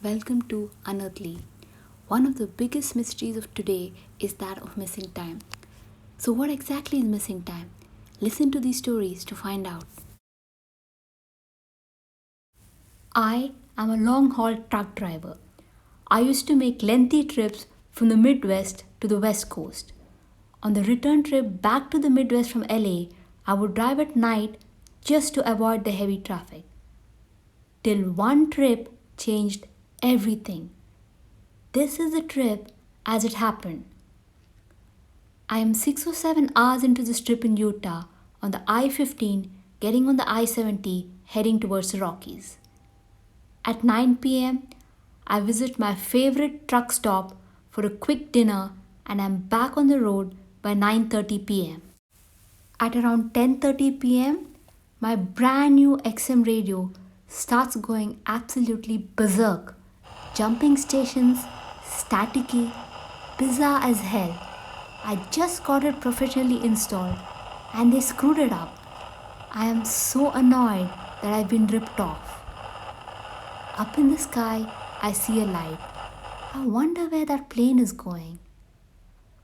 welcome to Unearthly. One of the biggest mysteries of today is that of missing time. So, what exactly is missing time? Listen to these stories to find out. I am a long haul truck driver. I used to make lengthy trips from the Midwest to the West Coast. On the return trip back to the Midwest from LA, I would drive at night just to avoid the heavy traffic. Till one trip changed everything. This is the trip as it happened. I am 6 or 7 hours into this trip in Utah on the I 15, getting on the I 70, heading towards the Rockies. At 9 pm, I visit my favorite truck stop for a quick dinner and I'm back on the road by 9:30 pm. At around 10:30 pm, my brand new XM radio starts going absolutely berserk, jumping stations, staticky, bizarre as hell. I just got it professionally installed and they screwed it up. I am so annoyed that I've been ripped off. Up in the sky, I see a light. I wonder where that plane is going.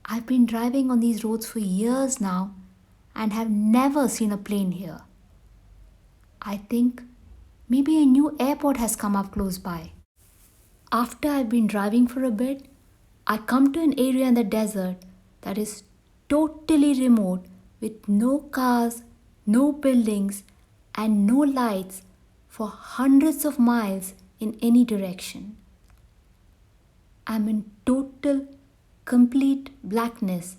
I've been driving on these roads for years now and have never seen a plane here. I think maybe a new airport has come up close by. After I've been driving for a bit, I come to an area in the desert that is totally remote with no cars, no buildings, and no lights for hundreds of miles in any direction. I'm in total, complete blackness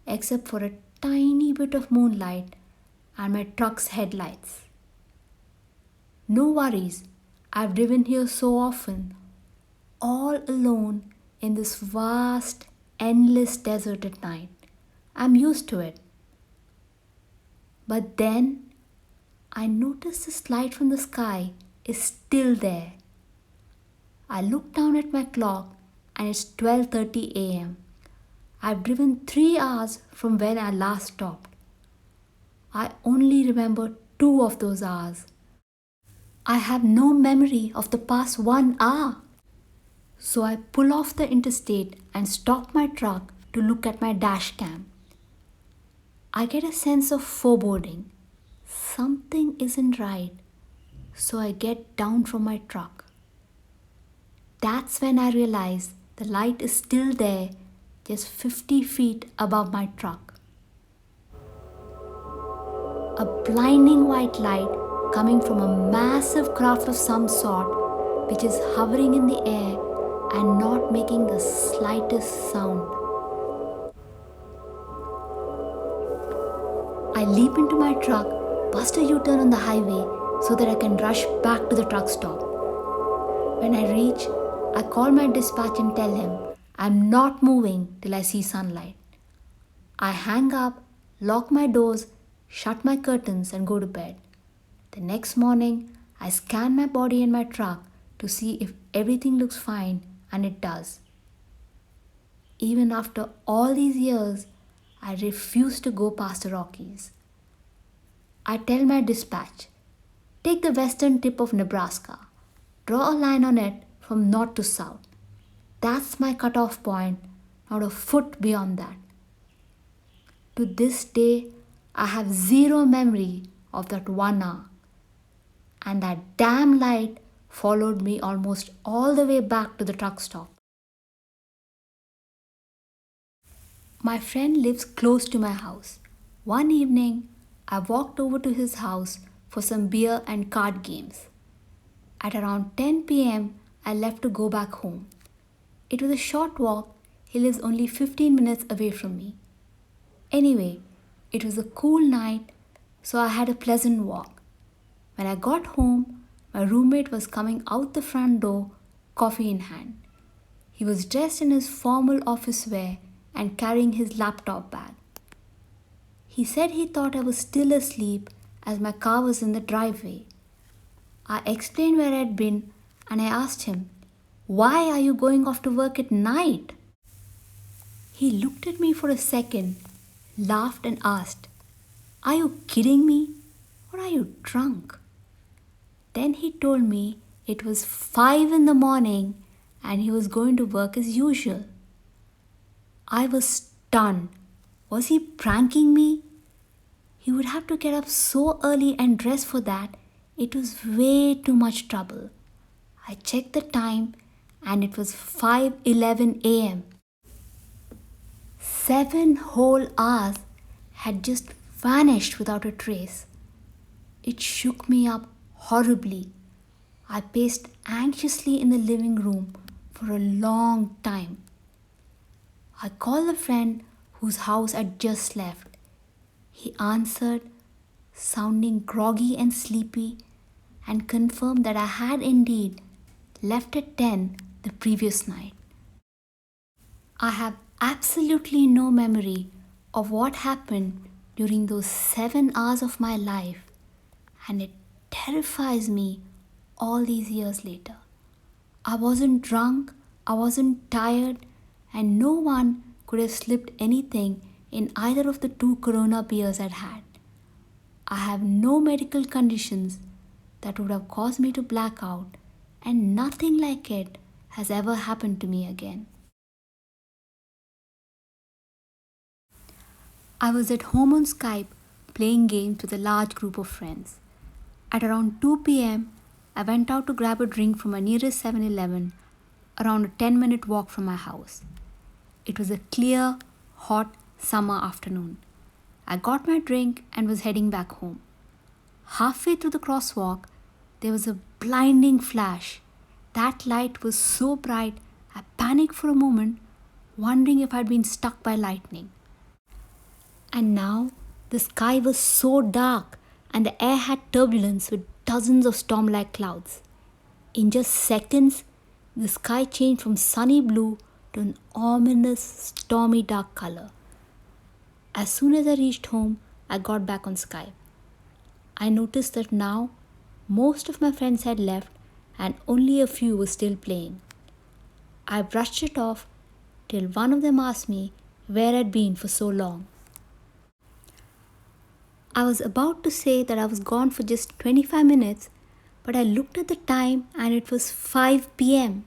except for a tiny bit of moonlight and my truck's headlights. No worries, I've driven here so often, all alone in this vast, endless desert at night. I'm used to it. But then I notice this light from the sky is still there. I look down at my clock and it's 12:30 am. I've driven 3 hours from when I last stopped. I only remember 2 of those hours. I have no memory of the past 1 hour. So I pull off the interstate and stop my truck to look at my dash cam. I get a sense of foreboding. Something isn't right. So I get down from my truck. That's when I realize the light is still there, just 50 feet above my truck. A blinding white light coming from a massive craft of some sort, which is hovering in the air and not making the slightest sound. I leap into my truck, bust a U-turn on the highway so that I can rush back to the truck stop. When I reach, I call my dispatch and tell him I'm not moving till I see sunlight. I hang up, lock my doors, shut my curtains and go to bed. The next morning, I scan my body and my truck to see if everything looks fine, and it does. Even after all these years, I refuse to go past the Rockies. I tell my dispatch, take the western tip of Nebraska, draw a line on it from north to south. That's my cutoff point, not a foot beyond that. To this day, I have zero memory of that 1 hour. And that damn light followed me almost all the way back to the truck stop. My friend lives close to my house. One evening, I walked over to his house for some beer and card games. At around 10 pm, I left to go back home. It was a short walk. He lives only 15 minutes away from me. Anyway, it was a cool night, so I had a pleasant walk. When I got home, my roommate was coming out the front door, coffee in hand. He was dressed in his formal office wear and carrying his laptop bag. He said he thought I was still asleep as my car was in the driveway. I explained where I'd been and I asked him, "Why are you going off to work at night?" He looked at me for a second, laughed and asked, "Are you kidding me or are you drunk?" Then he told me It was 5 in the morning and he was going to work as usual. I was stunned. Was he pranking me? He would have to get up so early and dress for that. It was way too much trouble. I checked the time and it was 5:11 a.m. 7 whole hours had just vanished without a trace. It shook me up horribly. I paced anxiously in the living room for a long time. I called a friend whose house I'd just left. He answered, sounding groggy and sleepy, and confirmed that I had indeed left at 10 the previous night. I have absolutely no memory of what happened during those 7 hours of my life, and it terrifies me all these years later. I wasn't drunk, I wasn't tired, and no one could have slipped anything in either of the 2 Corona beers I'd had. I have no medical conditions that would have caused me to black out, and nothing like it has ever happened to me again. I was at home on Skype playing games with a large group of friends. At around 2 pm, I went out to grab a drink from my nearest 7-Eleven, around a 10-minute walk from my house. It was a clear, hot summer afternoon. I got my drink and was heading back home. Halfway through the crosswalk, there was a blinding flash. That light was so bright, I panicked for a moment, wondering if I'd been struck by lightning. And now, the sky was so dark and the air had turbulence with dozens of storm-like clouds. In just seconds, the sky changed from sunny blue to an ominous, stormy dark color. As soon as I reached home, I got back on Skype. I noticed that now most of my friends had left and only a few were still playing. I brushed it off till one of them asked me where I'd been for so long. I was about to say that I was gone for just 25 minutes, but I looked at the time and it was 5 pm.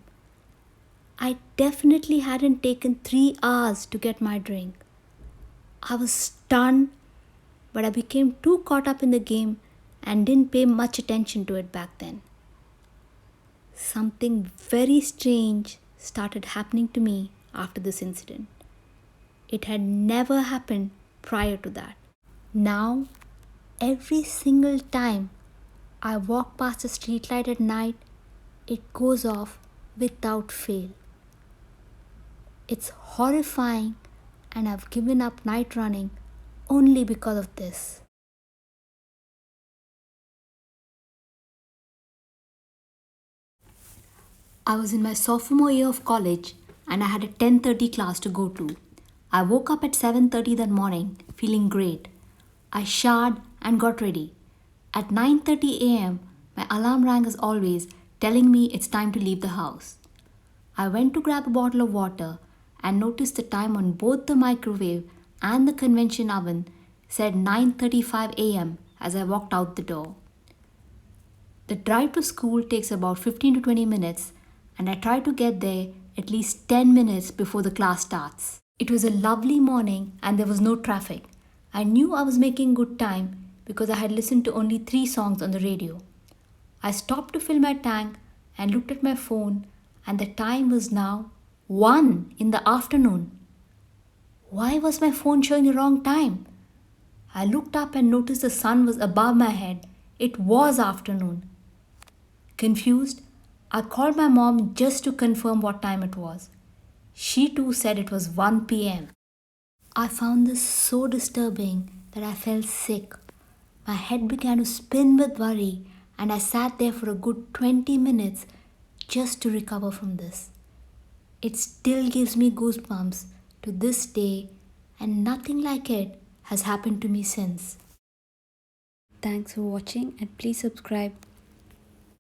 I definitely hadn't taken 3 hours to get my drink. I was stunned, but I became too caught up in the game and didn't pay much attention to it back then. Something very strange started happening to me after this incident. It had never happened prior to that. Now, every single time I walk past a streetlight at night, it goes off without fail. It's horrifying, and I've given up night running only because of this. I was in my sophomore year of college and I had a 10:30 class to go to. I woke up at 7:30 that morning feeling great. I showered and got ready. At 9:30 a.m., my alarm rang as always, telling me it's time to leave the house. I went to grab a bottle of water and noticed the time on both the microwave and the convection oven said 9:35 a.m. as I walked out the door. The drive to school takes about 15 to 20 minutes, and I try to get there at least 10 minutes before the class starts. It was a lovely morning and there was no traffic. I knew I was making good time because I had listened to only 3 songs on the radio. I stopped to fill my tank and looked at my phone, and the time was now 1 in the afternoon. Why was my phone showing the wrong time? I looked up and noticed the sun was above my head. It was afternoon. Confused, I called my mom just to confirm what time it was. She too said it was 1 pm. I found this so disturbing that I felt sick. My head began to spin with worry, and I sat there for a good 20 minutes just to recover from this. It still gives me goosebumps to this day, and nothing like it has happened to me since. Thanks for watching, and please subscribe.